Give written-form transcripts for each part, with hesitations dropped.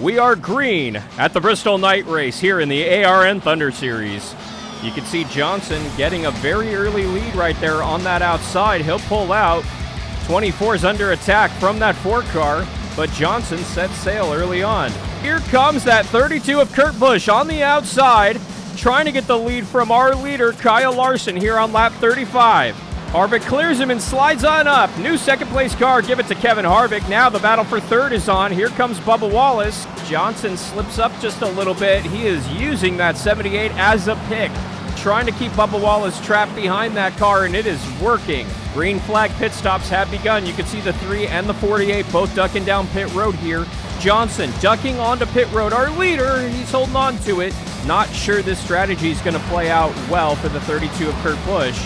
We are green at the Bristol Night Race here in the ARN Thunder Series. You can see Johnson getting a very early lead right there on that outside. He'll pull out. 24 is under attack from that 4 car, but Johnson sets sail early on. Here comes that 32 of Kurt Busch on the outside, trying to get the lead from our leader, Kyle Larson, here on lap 35. Harvick clears him and slides on up. New second place car, give it to Kevin Harvick. Now the battle for third is on. Here comes Bubba Wallace. Johnson slips up just a little bit. He is using that 78 as a pick, trying to keep Bubba Wallace trapped behind that car, and it is working. Green flag pit stops have begun. You can see the 3 and the 48 both ducking down pit road here. Johnson ducking onto pit road. Our leader, he's holding on to it. Not sure this strategy is going to play out well for the 32 of Kurt Busch.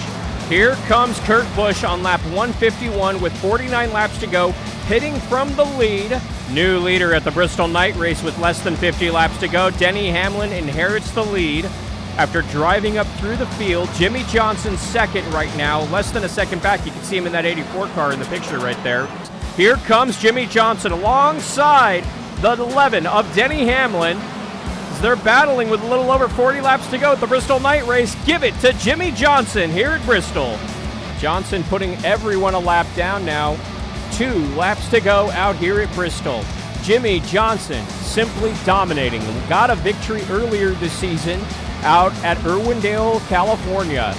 Here comes Kurt Busch on lap 151 with 49 laps to go, pitting from the lead. New leader at the Bristol Night Race with less than 50 laps to go. Denny Hamlin inherits the lead after driving up through the field. Jimmy Johnson second right now, less than a second back. You can see him in that 84 car in the picture right there. Here comes Jimmy Johnson alongside the 11 of Denny Hamlin. They're battling with a little over 40 laps to go at the Bristol Night Race. Give it to Jimmy Johnson here at Bristol. Johnson putting everyone a lap down now. 2 laps to go out here at Bristol. Jimmy Johnson simply dominating. Got a victory earlier this season out at Irwindale, California.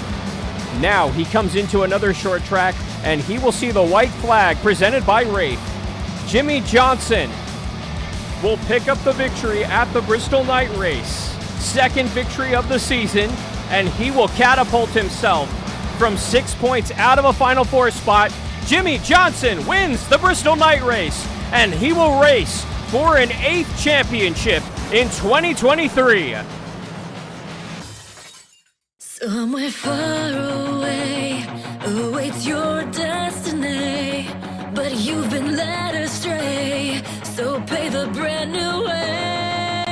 Now he comes into another short track, and he will see the white flag presented by Rafe. Jimmy Johnson will pick up the victory at the Bristol Night Race. Second victory of the season, and he will catapult himself from 6 points out of a Final Four spot. Jimmy Johnson wins the Bristol Night Race, and he will race for an 8th championship in 2023. Somewhere far away awaits your destiny, but you've been led astray, so pave a brand new way.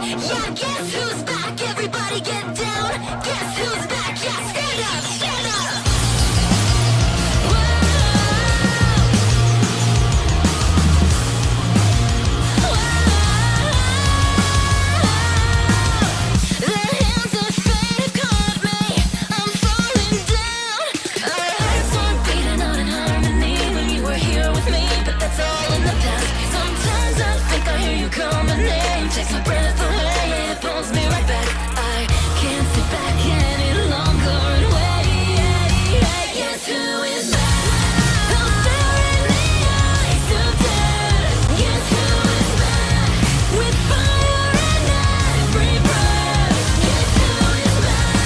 Yeah, guess who's back? Everybody get down. Guess who's back? Yeah, stand up, stand up. Takes my breath away, it pulls me right back. I can't sit back any longer and wait. Guess who is back? I'll stare in the eyes of death. Guess who is back? With fire in every breath. Guess who is back?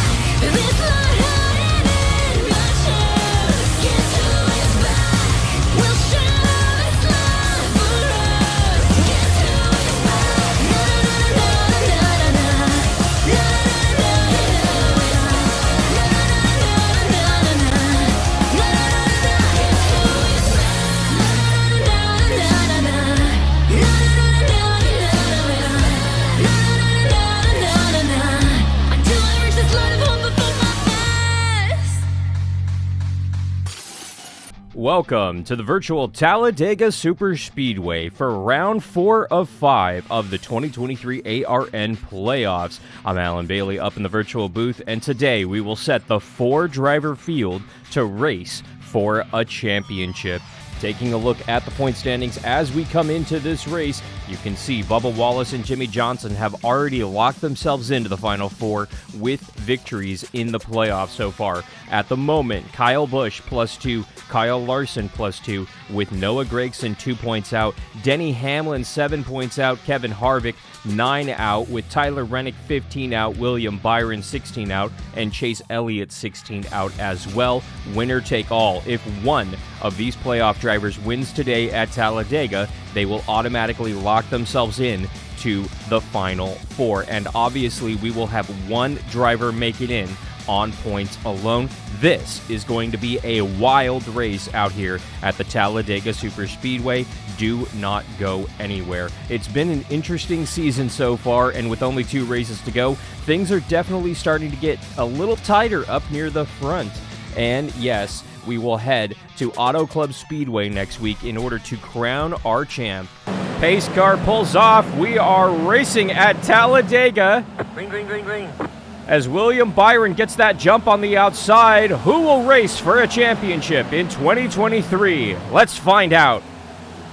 This light hiding in my chest. Guess who is back? We'll share this life forever. Guess who is back? Welcome to the virtual Talladega Super Speedway for round 4 of 5 of the 2023 ARN playoffs. I'm Alan Bailey up in the virtual booth, and today we will set the 4-driver field to race for a championship. Taking a look at the point standings as we come into this race, you can see Bubba Wallace and Jimmy Johnson have already locked themselves into the Final Four with victories in the playoffs so far. At the moment, Kyle Busch +2, Kyle Larson +2, with Noah Gragson 2 points out, Denny Hamlin 7 points out, Kevin Harvick 9 out, with Tyler Rennick 15 out, William Byron 16 out, and Chase Elliott 16 out as well. Winner take all. If one of these playoff drivers wins today at Talladega, they will automatically lock themselves in to the Final Four. And obviously, we will have one driver make it in on points alone. This is going to be a wild race out here at the Talladega Superspeedway. Do not go anywhere. It's been an interesting season so far, and with only 2 races to go, things are definitely starting to get a little tighter up near the front. And yes, we will head to Auto Club Speedway next week in order to crown our champ. Pace car pulls off. We are racing at Talladega. Green, green, green, green. As William Byron gets that jump on the outside, who will race for a championship in 2023? Let's find out.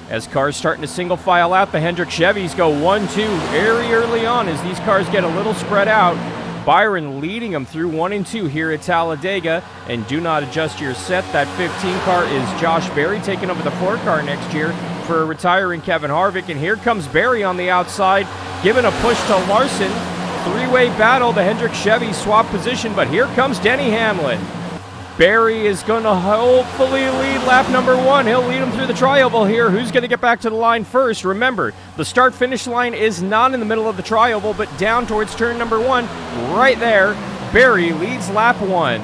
As cars starting to single file out, the Hendrick Chevys go 1-2 very early on as these cars get a little spread out. Byron leading them through 1 and 2 here at Talladega. And do not adjust your set. That 15 car is Josh Berry taking over the 4 car next year for retiring Kevin Harvick. And here comes Berry on the outside, giving a push to Larson. Three-way battle, the Hendrick Chevy swap position, but here comes Denny Hamlin. Berry is going to hopefully lead lap number 1. He'll lead him through the tri-oval here. Who's going to get back to the line first? Remember, the start-finish line is not in the middle of the tri-oval, but down towards turn number 1. Right there, Berry leads lap 1.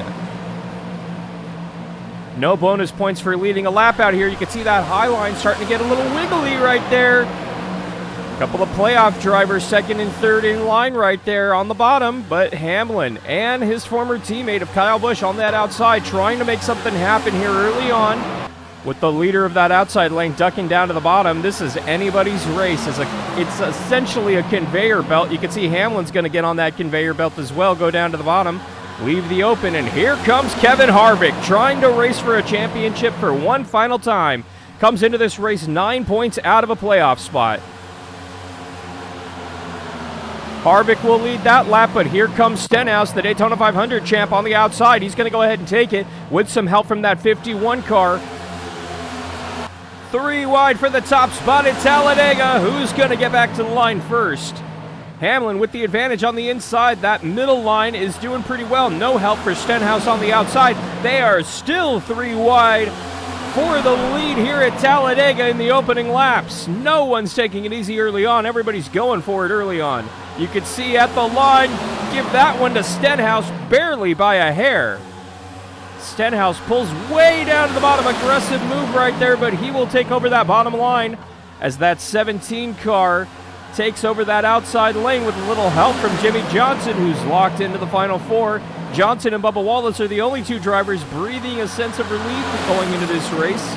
No bonus points for leading a lap out here. You can see that high line starting to get a little wiggly right there. Couple of playoff drivers, second and third in line right there on the bottom, but Hamlin and his former teammate of Kyle Busch on that outside trying to make something happen here early on. With the leader of that outside lane ducking down to the bottom, this is anybody's race. It's essentially a conveyor belt. You can see Hamlin's going to get on that conveyor belt as well, go down to the bottom, leave the open, and here comes Kevin Harvick trying to race for a championship for one final time. Comes into this race 9 points out of a playoff spot. Harvick will lead that lap, but here comes Stenhouse, the Daytona 500 champ, on the outside. He's going to go ahead and take it with some help from that 51 car. 3 wide for the top spot at Talladega. Who's going to get back to the line first? Hamlin with the advantage on the inside. That middle line is doing pretty well. No help for Stenhouse on the outside. They are still 3 wide for the lead here at Talladega in the opening laps. No one's taking it easy early on. Everybody's going for it early on. You can see at the line, give that one to Stenhouse barely by a hair. Stenhouse pulls way down to the bottom. Aggressive move right there, but he will take over that bottom line as that 17 car takes over that outside lane with a little help from Jimmy Johnson, who's locked into the final 4. Johnson and Bubba Wallace are the only 2 drivers breathing a sense of relief going into this race.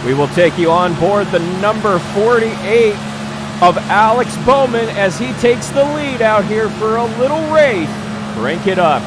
We will take you on board the number 48 of Alex Bowman as he takes the lead out here for a little race. Crank it up.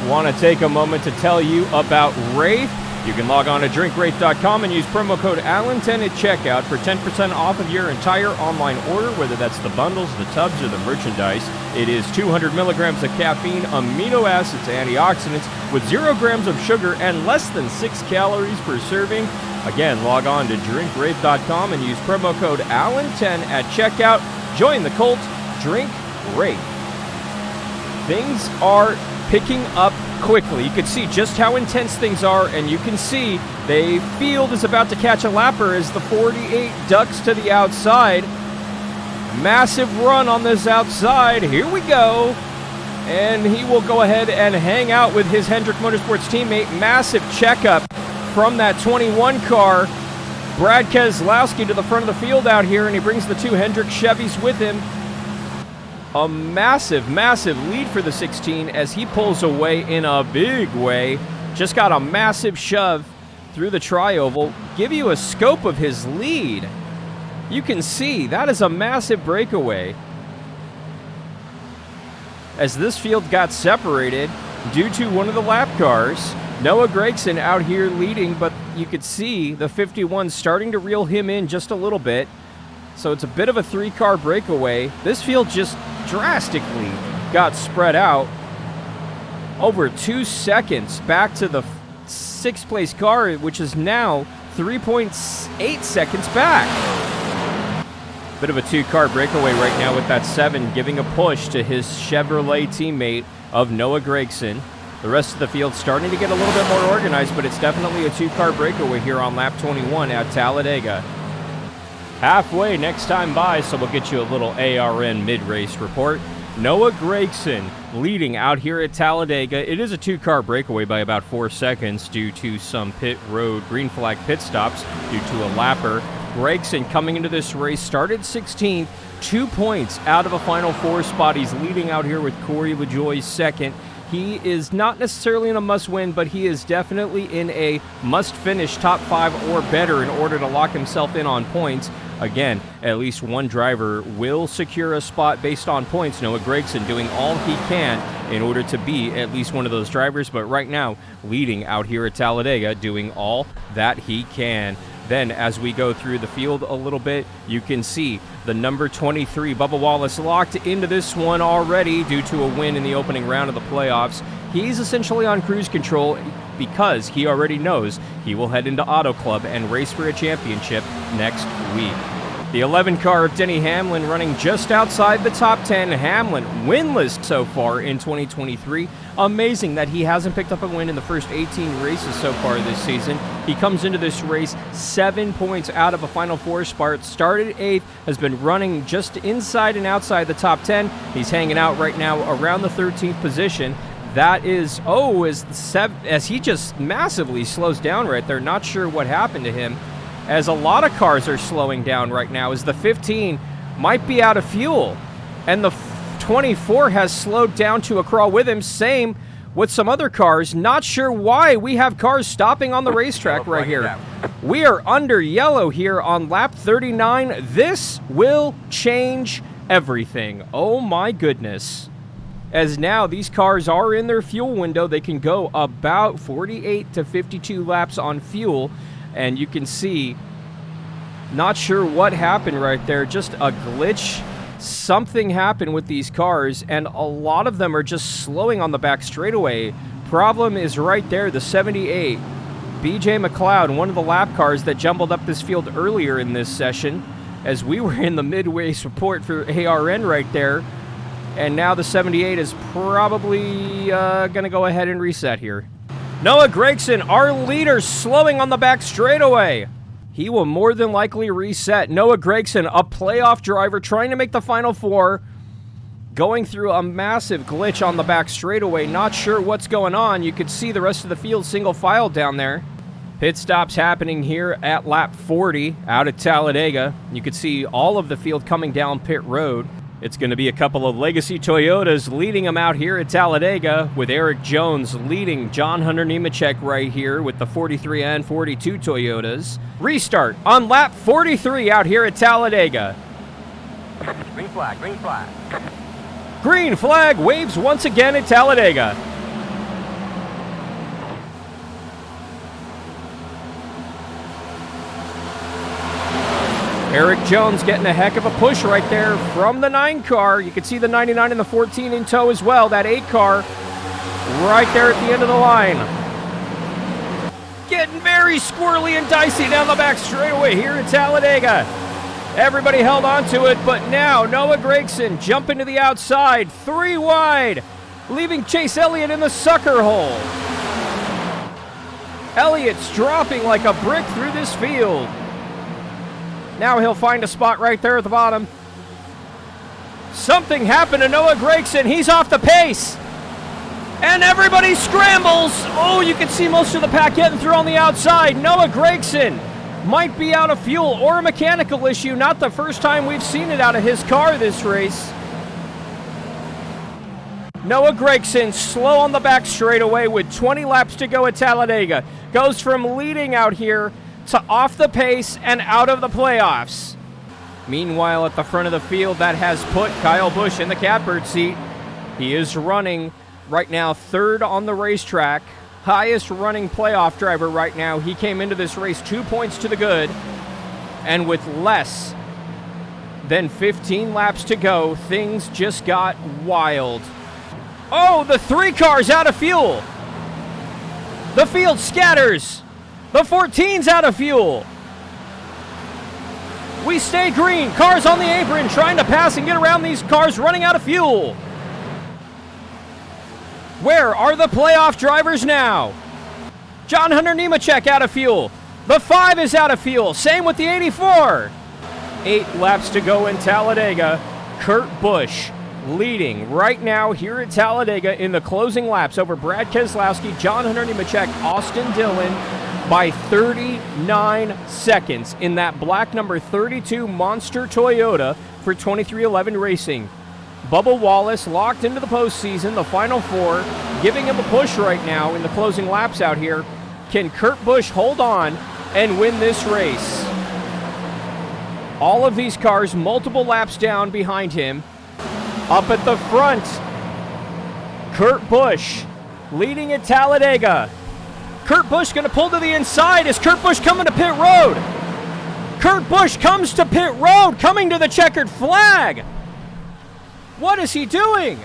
Want to take a moment to tell you about Wraith. You can log on to drinkwraith.com and use promo code Allen10 at checkout for 10% off of your entire online order, whether that's the bundles, the tubs, or the merchandise. It is 200 milligrams of caffeine, amino acids, antioxidants, with 0 grams of sugar and less than 6 calories per serving. Again, log on to drinkwraith.com and use promo code Allen10 at checkout. Join the cult. Drink Wraith. Things are picking up quickly. You can see just how intense things are, and you can see the field is about to catch a lapper as the 48 ducks to the outside. Massive run on this outside. Here we go. And he will go ahead and hang out with his Hendrick Motorsports teammate. Massive checkup from that 21 car. Brad Keselowski to the front of the field out here, and he brings the 2 Hendrick Chevys with him. A massive, massive lead for the 16 as he pulls away in a big way. Just got a massive shove through the tri-oval, give you a scope of his lead. You can see that is a massive breakaway. As this field got separated due to one of the lap cars, Noah Gragson out here leading, but you could see the 51 starting to reel him in just a little bit. So it's a bit of a 3-car breakaway. This field just drastically got spread out over 2 seconds back to the 6th place car, which is now 3.8 seconds back. Bit of a 2-car breakaway right now with that 7, giving a push to his Chevrolet teammate of Noah Gragson. The rest of the field starting to get a little bit more organized, but it's definitely a 2-car breakaway here on lap 21 at Talladega. Halfway next time by, so we'll get you a little ARN mid-race report. Noah Gragson leading out here at Talladega. It is a 2-car breakaway by about 4 seconds due to some pit road green flag pit stops due to a lapper. Gragson coming into this race started 16th, 2 points out of a final 4 spot. He's leading out here with Corey LaJoie second. He is not necessarily in a must-win, but he is definitely in a must-finish top 5 or better in order to lock himself in on points. Again, at least one driver will secure a spot based on points. Noah Gragson doing all he can in order to be at least one of those drivers, but right now leading out here at Talladega, doing all that he can. Then as we go through the field a little bit, you can see the number 23, Bubba Wallace, locked into this one already due to a win in the opening round of the playoffs. He's essentially on cruise control because he already knows he will head into Auto Club and race for a championship next week. The 11 car of Denny Hamlin running just outside the top 10. Hamlin winless so far in 2023. Amazing that he hasn't picked up a win in the first 18 races so far this season. He comes into this race 7 points out of a Final 4 spot. Started 8th, has been running just inside and outside the top 10. He's hanging out right now around the 13th position. That is, as he just massively slows down right there. Not sure what happened to him, as a lot of cars are slowing down right now, as the 15 might be out of fuel. And the 24 has slowed down to a crawl with him. Same with some other cars. Not sure why we have cars stopping on the racetrack right here. We are under yellow here on lap 39. This will change everything. Oh my goodness. As now these cars are in their fuel window, they can go about 48 to 52 laps on fuel. And you can see, not sure what happened right there, just a glitch. Something happened with these cars, and a lot of them are just slowing on the back straightaway. Problem is right there, the 78. BJ McLeod, one of the lap cars that jumbled up this field earlier in this session, as we were in the mid-race report for ARN right there. And now the 78 is probably going to go ahead and reset here. Noah Gragson, our leader, slowing on the back straightaway. He will more than likely reset. Noah Gragson, a playoff driver, trying to make the Final 4, going through a massive glitch on the back straightaway. Not sure what's going on. You could see the rest of the field single file down there. Pit stops happening here at lap 40 out at Talladega. You could see all of the field coming down pit road. It's going to be a couple of legacy Toyotas leading them out here at Talladega, with Eric Jones leading John Hunter Nemechek right here with the 43 and 42 Toyotas. Restart on lap 43 out here at Talladega. Green flag, green flag. Green flag waves once again at Talladega. Eric Jones getting a heck of a push right there from the 9 car. You can see the 99 and the 14 in tow as well. That 8 car right there at the end of the line. Getting very squirrely and dicey down the back straightaway here at Talladega. Everybody held on to it, but now Noah Gragson jumping to the outside, 3 wide, leaving Chase Elliott in the sucker hole. Elliott's dropping like a brick through this field. Now he'll find a spot right there at the bottom. Something happened to Noah Gragson. He's off the pace. And everybody scrambles. Oh, you can see most of the pack getting through on the outside. Noah Gragson might be out of fuel or a mechanical issue. Not the first time we've seen it out of his car this race. Noah Gragson slow on the back straightaway with 20 laps to go at Talladega. Goes from leading out here to off the pace and out of the playoffs. Meanwhile, at the front of the field, that has put Kyle Busch in the catbird seat. He is running right now third on the racetrack. Highest running playoff driver right now. He came into this race 2 points to the good. And with less than 15 laps to go, things just got wild. Oh, the 3 cars out of fuel. The field scatters. The 14's out of fuel. We stay green. Cars on the apron trying to pass and get around these cars running out of fuel. Where are the playoff drivers now? John Hunter Nemechek out of fuel. The 5 is out of fuel. Same with the 84. 8 laps to go in Talladega. Kurt Busch leading right now here at Talladega in the closing laps over Brad Keselowski, John Hunter Nemechek, Austin Dillon by 39 seconds in that black number 32 Monster Toyota for 2311 Racing. Bubba Wallace locked into the postseason, the Final Four, giving him a push right now in the closing laps out here. Can Kurt Busch hold on and win this race? All of these cars multiple laps down behind him. Up at the front, Kurt Busch leading at Talladega. Kurt Busch going to pull to the inside. Is Kurt Busch coming to pit road? Kurt Busch comes to pit road, coming to the checkered flag. What is he doing?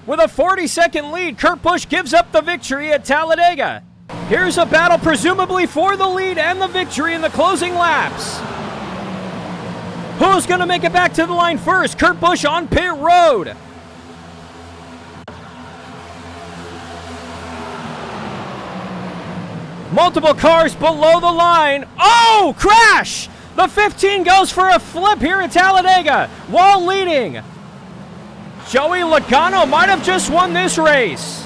With a 40-second lead, Kurt Busch gives up the victory at Talladega. Here's a battle presumably for the lead and the victory in the closing laps. Who's going to make it back to the line first? Kurt Busch on pit road. Multiple cars below the line. Oh, crash! The 15 goes for a flip here at Talladega while leading. Joey Logano might have just won this race.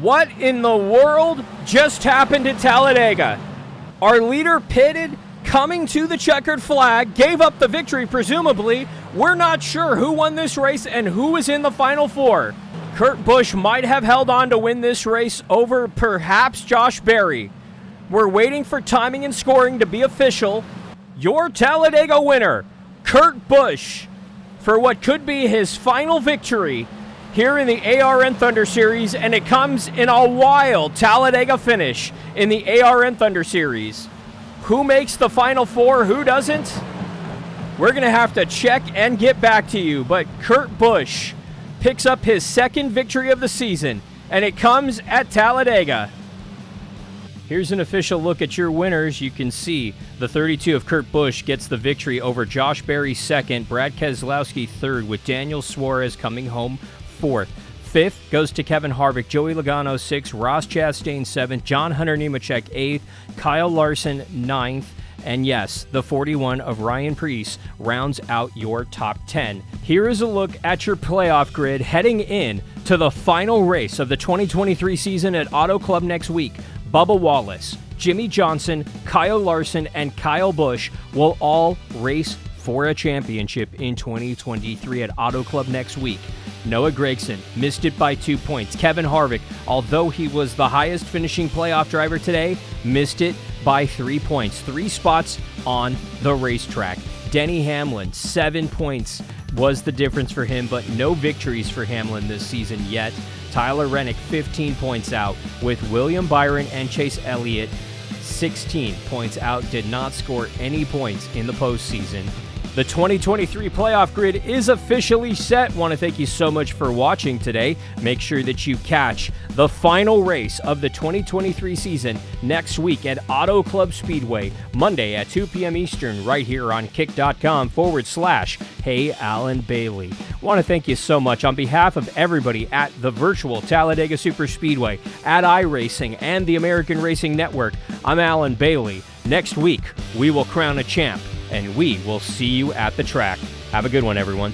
What in the world just happened at Talladega? Our leader pitted, coming to the checkered flag, gave up the victory presumably. We're not sure who won this race and who was in the Final Four. Kurt Busch might have held on to win this race over perhaps Josh Berry. We're waiting for timing and scoring to be official. Your Talladega winner, Kurt Busch, for what could be his final victory here in the ARN Thunder Series, and it comes in a wild Talladega finish in the ARN Thunder Series. Who makes the Final Four, who doesn't? We're going to have to check and get back to you, but Kurt Busch picks up his second victory of the season, and it comes at Talladega. Here's an official look at your winners. You can see the 32 of Kurt Busch gets the victory over Josh Berry second, Brad Keselowski third, with Daniel Suarez coming home fourth. Fifth goes to Kevin Harvick, Joey Logano sixth, Ross Chastain seventh, John Hunter Nemechek eighth, Kyle Larson ninth, and yes, the 41 of Ryan Preece rounds out your top 10. Here is a look at your playoff grid heading in to the final race of the 2023 season at Auto Club next week. Bubba Wallace, Jimmy Johnson, Kyle Larson, and Kyle Busch will all race for a championship in 2023 at Auto Club next week. Noah Gragson missed it by 2 points. Kevin Harvick, although he was the highest finishing playoff driver today, missed it by 3 points. 3 spots on the racetrack. Denny Hamlin, 7 points was the difference for him, but no victories for Hamlin this season yet. Tyler Reddick, 15 points out, with William Byron and Chase Elliott, 16 points out, did not score any points in the postseason. The 2023 playoff grid is officially set. Want to thank you so much for watching today. Make sure that you catch the final race of the 2023 season next week at Auto Club Speedway, Monday at 2 p.m. Eastern, right here on kick.com/Hey Alan Bailey. Want to thank you so much on behalf of everybody at the virtual Talladega Super Speedway, at iRacing, and the American Racing Network. I'm Alan Bailey. Next week, we will crown a champ, and we will see you at the track. Have a good one, everyone.